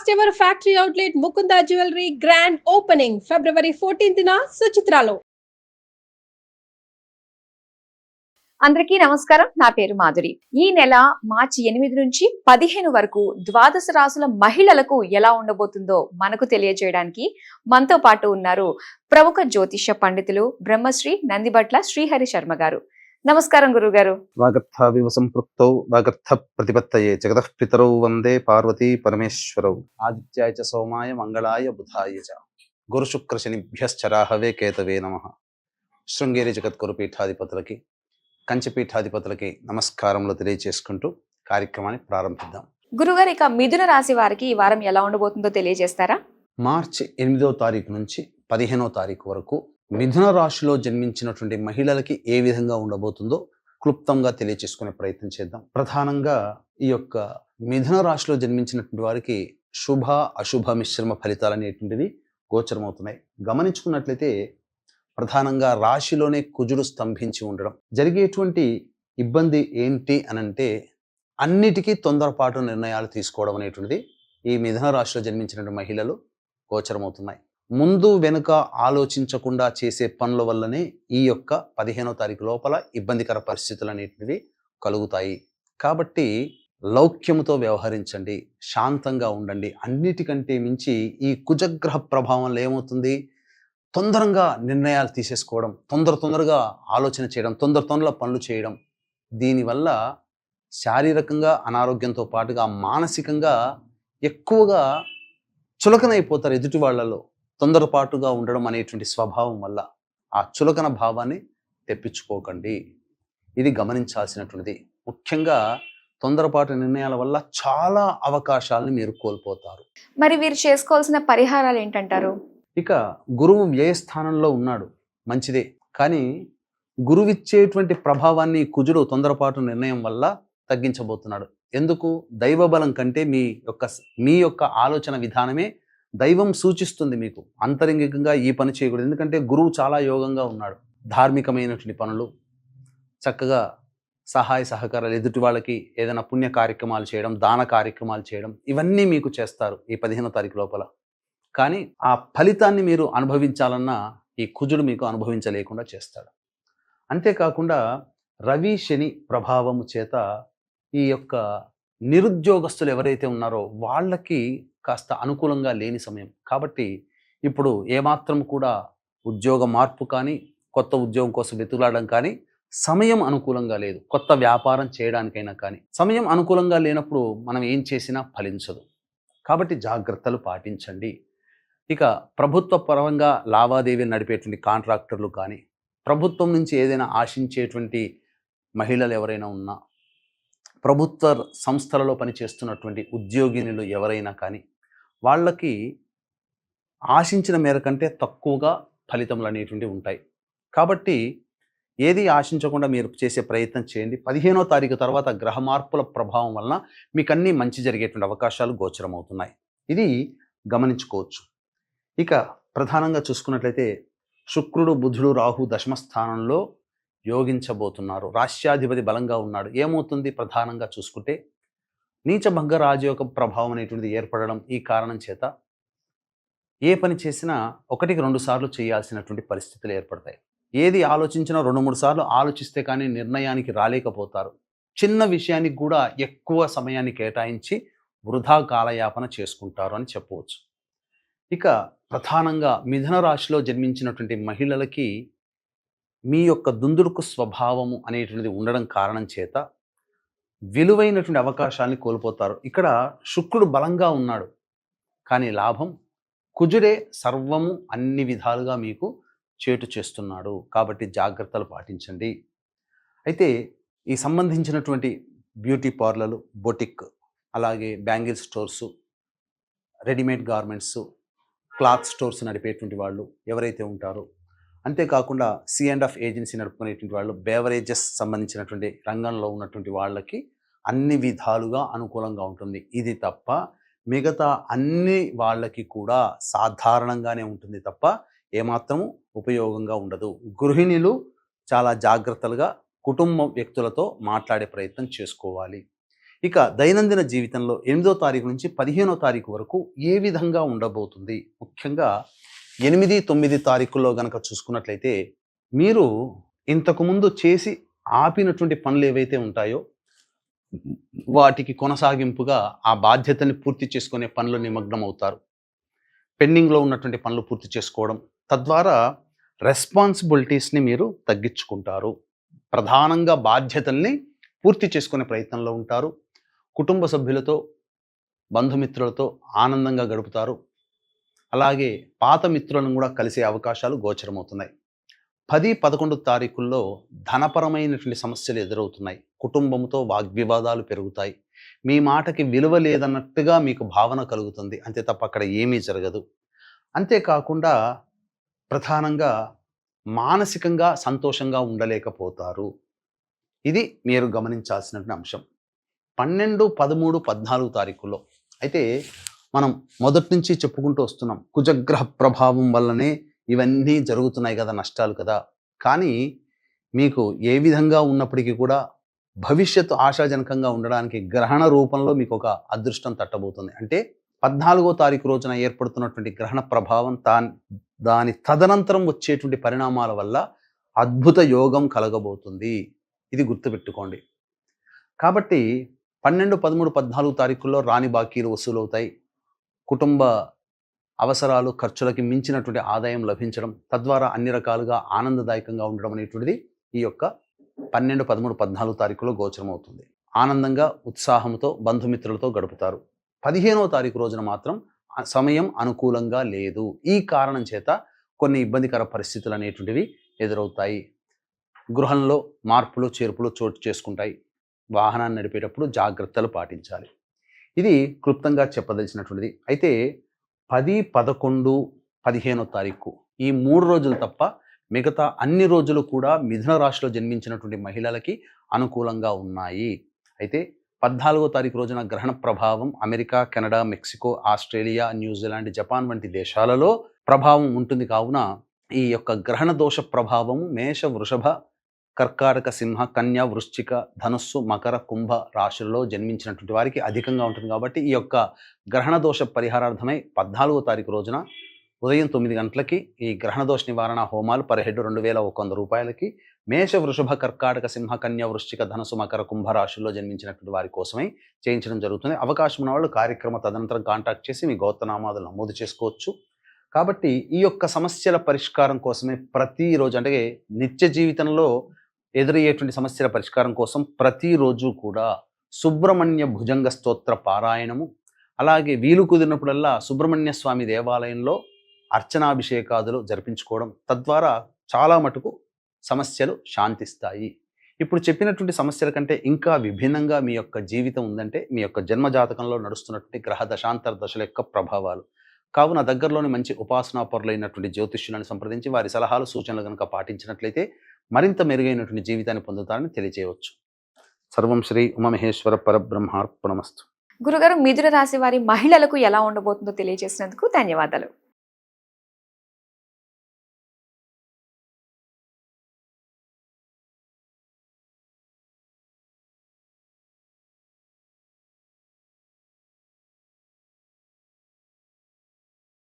First ever factory outlet Mukunda jewellery grand opening February 14న సుచిత్రాలో. అందరికీ నమస్కారం. నా పేరు మాధురి. ఈ నెల మార్చి 8 నుంచి 15 వరకు ద్వాదశ రాశుల మహిళలకు ఎలా ఉండబోతుందో మనకు తెలియజేయడానికి మనతో పాటు ఉన్నారు ప్రముఖ జ్యోతిష్య పండితులు బ్రహ్మశ్రీ నందిబట్ల శ్రీహరి శర్మ గారు. నమస్కారం గురువు గారు. వాగర్థావివ సంపృక్తౌ వాగర్థ ప్రతిపత్తయే జగతః పితరౌ వందే పార్వతీ పరమేశ్వరౌ. ఆదిత్యాయ చ సోమాయ మంగళాయ బుధాయ చ గురు శుక్ర శనిభ్యశ్చరాహవే కేతవే నమః. శృంగేరి జగద్గురు పీఠాధిపతులకి కంచి పీఠాధిపతులకి నమస్కారములు తెలియజేసుకుంటూ కార్యక్రమాన్ని ప్రారంభిద్దాం. గురుగారు, ఇక మిథున రాశి వారికి ఈ వారం ఎలా ఉండబోతుందో తెలియజేస్తారా? మార్చి 8వ తారీఖు నుంచి 15వ తారీఖు వరకు మిథున రాశిలో జన్మించినటువంటి మహిళలకి ఏ విధంగా ఉండబోతుందో క్లుప్తంగా తెలియచేసుకునే ప్రయత్నం చేద్దాం. ప్రధానంగా ఈ యొక్క మిథున రాశిలో జన్మించినటువంటి వారికి శుభ అశుభ మిశ్రమ ఫలితాలు అనేటువంటివి గోచరమవుతున్నాయి. గమనించుకున్నట్లయితే ప్రధానంగా రాశిలోనే కుజుడు స్తంభించి ఉండడం, జరిగేటువంటి ఇబ్బంది ఏంటి అనంటే అన్నిటికీ తొందరపాటు నిర్ణయాలు తీసుకోవడం అనేటువంటిది ఈ మిథున రాశిలో జన్మించినటువంటి మహిళలు గోచరమవుతున్నాయి. ముందు వెనుక ఆలోచించకుండా చేసే పనుల వల్లనే ఈ యొక్క 15వ తారీఖు లోపల ఇబ్బందికర పరిస్థితులు అనేటివి కలుగుతాయి. కాబట్టి లౌక్యముతో వ్యవహరించండి, శాంతంగా ఉండండి. అన్నిటికంటే మించి ఈ కుజగ్రహ ప్రభావంలో ఏమవుతుంది, తొందరగా నిర్ణయాలు తీసేసుకోవడం, తొందరగా ఆలోచన చేయడం, తొందరగా పనులు చేయడం, దీనివల్ల శారీరకంగా అనారోగ్యంతో పాటుగా మానసికంగా ఎక్కువగా చులకనైపోతారు. ఎదుటి వాళ్ళలో తొందరపాటుగా ఉండడం అనేటువంటి స్వభావం వల్ల ఆ చులకన భావాన్ని తెప్పించుకోకండి. ఇది గమనించాల్సినటువంటిది. ముఖ్యంగా తొందరపాటు నిర్ణయాల వల్ల చాలా అవకాశాలను మీరు కోల్పోతారు. మరి వీరు చేసుకోవాల్సిన పరిహారాలు ఏంటంటారు? ఇక గురువు వ్యయస్థానంలో ఉన్నాడు, మంచిదే. కానీ గురువిచ్చేటువంటి ప్రభావాన్ని కుజుడు తొందరపాటు నిర్ణయం వల్ల తగ్గించబోతున్నాడు. ఎందుకు? దైవబలం కంటే మీ యొక్క ఆలోచన విధానమే దైవం సూచిస్తుంది. మీకు అంతరంగికంగా ఈ పని చేయకూడదు. ఎందుకంటే గురువు చాలా యోగంగా ఉన్నాడు. ధార్మికమైనటువంటి పనులు, చక్కగా సహాయ సహకారాలు, ఎదుటి వాళ్ళకి ఏదైనా పుణ్య కార్యక్రమాలు చేయడం, దాన కార్యక్రమాలు చేయడం, ఇవన్నీ మీకు చేస్తారు ఈ 15వ తారీఖు లోపల. కానీ ఆ ఫలితాన్ని మీరు అనుభవించాలన్నా ఈ కుజుడు మీకు అనుభవించలేకుండా చేస్తాడు. అంతేకాకుండా రవి శని ప్రభావము చేత ఈ యొక్క నిరుద్యోగస్తులు ఎవరైతే ఉన్నారో వాళ్ళకి కాస్త అనుకూలంగా లేని సమయం. కాబట్టి ఇప్పుడు ఏమాత్రం కూడా ఉద్యోగ మార్పు కానీ, కొత్త ఉద్యోగం కోసం వెతులాడడం కానీ సమయం అనుకూలంగా లేదు. కొత్త వ్యాపారం చేయడానికైనా కానీ సమయం అనుకూలంగా లేనప్పుడు మనం ఏం చేసినా ఫలించదు. కాబట్టి జాగ్రత్తలు పాటించండి. ఇక ప్రభుత్వ పరంగా లావాదేవీలు నడిపేటువంటి కాంట్రాక్టర్లు కానీ, ప్రభుత్వం నుంచి ఏదైనా ఆశించేటువంటి మహిళలు ఎవరైనా ఉన్నా, ప్రభుత్వ సంస్థలలో పనిచేస్తున్నటువంటి ఉద్యోగినులు ఎవరైనా కానీ వాళ్ళకి ఆశించిన మేర కంటే తక్కువగా ఫలితములు అనేటువంటివి ఉంటాయి. కాబట్టి ఏది ఆశించకుండా మీరు చేసే ప్రయత్నం చేయండి. 15వ తారీఖు తర్వాత గ్రహ మార్పుల ప్రభావం వలన మీకు అన్నీ మంచి జరిగేటువంటి అవకాశాలు గోచరమవుతున్నాయి. ఇది గమనించుకోవచ్చు. ఇక ప్రధానంగా చూసుకున్నట్లయితే శుక్రుడు, బుధుడు, రాహు దశమ స్థానంలో యోగించబోతున్నారు. రాష్ట్రాధిపతి బలంగా ఉన్నాడు. ఏమవుతుంది? ప్రధానంగా చూసుకుంటే నీచభంగ రాజయోగ ప్రభావం అనేటువంటిది ఏర్పడడం. ఈ కారణం చేత ఏ పని చేసినా 1-2 సార్లు చేయాల్సినటువంటి పరిస్థితులు ఏర్పడతాయి. ఏది ఆలోచించినా 2-3 సార్లు ఆలోచిస్తే కానీ నిర్ణయానికి రాలేకపోతారు. చిన్న విషయానికి కూడా ఎక్కువ సమయాన్ని కేటాయించి వృధా కాలయాపన చేసుకుంటారు అని చెప్పవచ్చు. ఇక ప్రధానంగా మిథున రాశిలో జన్మించినటువంటి మహిళలకి మీ యొక్క దుందుడుకు స్వభావము అనేటువంటిది ఉండడం కారణం చేత విలువైనటువంటి అవకాశాన్ని కోల్పోతారు. ఇక్కడ శుక్రుడు బలంగా ఉన్నాడు, కానీ లాభం కుజుడే సర్వము అన్ని విధాలుగా మీకు చేటు చేస్తున్నాడు. కాబట్టి జాగ్రత్తలు పాటించండి. అయితే ఈ సంబంధించినటువంటి బ్యూటీ పార్లర్లు, బొటిక్, అలాగే bangle stores, readymade garments, cloth stores నడిపేటువంటి వాళ్ళు ఎవరైతే ఉంటారో, అంతేకాకుండా C&F ఏజెన్సీ నడుపుకునేటువంటి వాళ్ళు, బేవరేజెస్ సంబంధించినటువంటి రంగంలో ఉన్నటువంటి వాళ్ళకి అన్ని విధాలుగా అనుకూలంగా ఉంటుంది. ఇది తప్ప మిగతా అన్ని వాళ్ళకి కూడా సాధారణంగానే ఉంటుంది తప్ప ఏమాత్రము ఉపయోగంగా ఉండదు. గృహిణులు చాలా జాగ్రత్తలుగా కుటుంబ వ్యక్తులతో మాట్లాడే ప్రయత్నం చేసుకోవాలి. ఇక దైనందిన జీవితంలో 8వ తారీఖు నుంచి 15వ తారీఖు వరకు ఏ విధంగా ఉండబోతుంది? ముఖ్యంగా 8, 9 తారీఖుల్లో గనక చూసుకున్నట్లయితే మీరు ఇంతకుముందు చేసి ఆపినటువంటి పనులు ఏవైతే ఉంటాయో వాటికి కొనసాగింపుగా ఆ బాధ్యతని పూర్తి చేసుకునే పనులు నిమగ్నం అవుతారు. పెండింగ్లో ఉన్నటువంటి పనులు పూర్తి చేసుకోవడం, తద్వారా రెస్పాన్సిబిలిటీస్ని మీరు తగ్గించుకుంటారు. ప్రధానంగా బాధ్యతల్ని పూర్తి చేసుకునే ప్రయత్నంలో ఉంటారు. కుటుంబ సభ్యులతో, బంధుమిత్రులతో ఆనందంగా గడుపుతారు. అలాగే పాత మిత్రులను కూడా కలిసే అవకాశాలు గోచరమవుతున్నాయి. 10, 11 తారీఖుల్లో ధనపరమైనటువంటి సమస్యలు ఎదురవుతున్నాయి. కుటుంబంతో వాగ్వివాదాలు పెరుగుతాయి. మీ మాటకి విలువ లేదన్నట్టుగా మీకు భావన కలుగుతుంది. అంతే తప్ప అక్కడ ఏమీ జరగదు. అంతేకాకుండా ప్రధానంగా మానసికంగా సంతోషంగా ఉండలేకపోతారు. ఇది మీరు గమనించాల్సినటువంటి అంశం. 12, 13, 14 తారీఖుల్లో అయితే మనం మొదటి నుంచి చెప్పుకుంటూ వస్తున్నాం, కుజగ్రహ ప్రభావం వల్లనే ఇవన్నీ జరుగుతున్నాయి కదా, నష్టాలు కదా. కానీ మీకు ఏ విధంగా ఉన్నప్పటికీ కూడా భవిష్యత్తు ఆశాజనకంగా ఉండడానికి గ్రహణ రూపంలో మీకు ఒక అదృష్టం తట్టబోతుంది. అంటే 14వ తారీఖు రోజున ఏర్పడుతున్నటువంటి గ్రహణ ప్రభావం దాని తదనంతరం వచ్చేటువంటి పరిణామాల వల్ల అద్భుత యోగం కలగబోతుంది. ఇది గుర్తుపెట్టుకోండి. కాబట్టి 12, 13, 14 తారీఖుల్లో రాని బాకీలు వసూలవుతాయి. కుటుంబ అవసరాలు, ఖర్చులకి మించినటువంటి ఆదాయం లభించడం, తద్వారా అన్ని రకాలుగా ఆనందదాయకంగా ఉండడం అనేటువంటిది ఈ యొక్క 12, 13, 14 తారీఖులో గోచరం అవుతుంది. ఆనందంగా, ఉత్సాహంతో బంధుమిత్రులతో గడుపుతారు. 15వ తారీఖు రోజున మాత్రం సమయం అనుకూలంగా లేదు. ఈ కారణం చేత కొన్ని ఇబ్బందికర పరిస్థితులు అనేటువంటివి ఎదురవుతాయి. గృహంలో మార్పులు, చేర్పులు చోటు చేసుకుంటాయి. వాహనాన్ని నడిపేటప్పుడు జాగ్రత్తలు పాటించాలి. ఇది క్లుప్తంగా చెప్పదలిచినటువంటిది. అయితే 10, 11, 15వ తారీఖు ఈ 3 రోజులు తప్ప మిగతా అన్ని రోజులు కూడా మిథున రాశిలో జన్మించినటువంటి మహిళలకి అనుకూలంగా ఉన్నాయి. అయితే 14వ తారీఖు రోజున గ్రహణ ప్రభావం America, Canada, Mexico, Australia, New Zealand, Japan వంటి దేశాలలో ప్రభావం ఉంటుంది. కావున ఈ యొక్క గ్రహణ దోష ప్రభావము మేష, వృషభ, కర్కాటక, సింహ, కన్య, వృశ్చిక, ధనుస్సు, మకర, కుంభ రాశులలో జన్మించినటువంటి వారికి అధికంగా ఉంటుంది. కాబట్టి ఈ యొక్క గ్రహణ దోష పరిహారార్థమై 14వ తారీఖు రోజున ఉదయం 9 గంటలకి ఈ గ్రహణ దోష నివారణ హోమాలు పర్ హెడ్ 2100 రూపాయలకి మేష, వృషభ, కర్కాటక, సింహ, కన్య, వృశ్చిక, ధనుసు, మకర, కుంభ రాశుల్లో జన్మించినటువంటి వారి కోసమై చేయించడం జరుగుతుంది. అవకాశం ఉన్న వాళ్ళు కార్యక్రమ తదనంతరం కాంటాక్ట్ చేసి మీ గోత్రనామాదులు నమోదు చేసుకోవచ్చు. కాబట్టి ఈ యొక్క సమస్యల పరిష్కారం కోసమే ప్రతిరోజు, అంటే నిత్య జీవితంలో ఎదురయ్యేటువంటి సమస్యల పరిష్కారం కోసం ప్రతిరోజు కూడా సుబ్రహ్మణ్య భుజంగ స్తోత్ర పారాయణము, అలాగే వీలు కుదిరినప్పుడల్లా సుబ్రహ్మణ్య స్వామి దేవాలయంలో అర్చనాభిషేకాదులు జరిపించుకోవడం, తద్వారా చాలా మటుకు సమస్యలు శాంతిస్తాయి. ఇప్పుడు చెప్పినటువంటి సమస్యల కంటే ఇంకా విభిన్నంగా మీ యొక్క జీవితం ఉందంటే మీ యొక్క జన్మజాతకంలో నడుస్తున్నటువంటి గ్రహ దశాంతర దశల యొక్క ప్రభావాలు. కావున దగ్గరలోని మంచి ఉపాసనా పరులైనటువంటి జ్యోతిష్యులను సంప్రదించి వారి సలహాలు, సూచనలు కనుక పాటించినట్లయితే మరింత మెరుగైనటువంటి జీవితాన్ని పొందుతారని తెలియజేయవచ్చు. సర్వం శ్రీ ఉమామహేశ్వర పరబ్రహ్మార్పణమస్తు. గురుగారు, మిథున రాశి వారి మహిళలకు ఎలా ఉండబోతుందో తెలియజేసినందుకు ధన్యవాదాలు.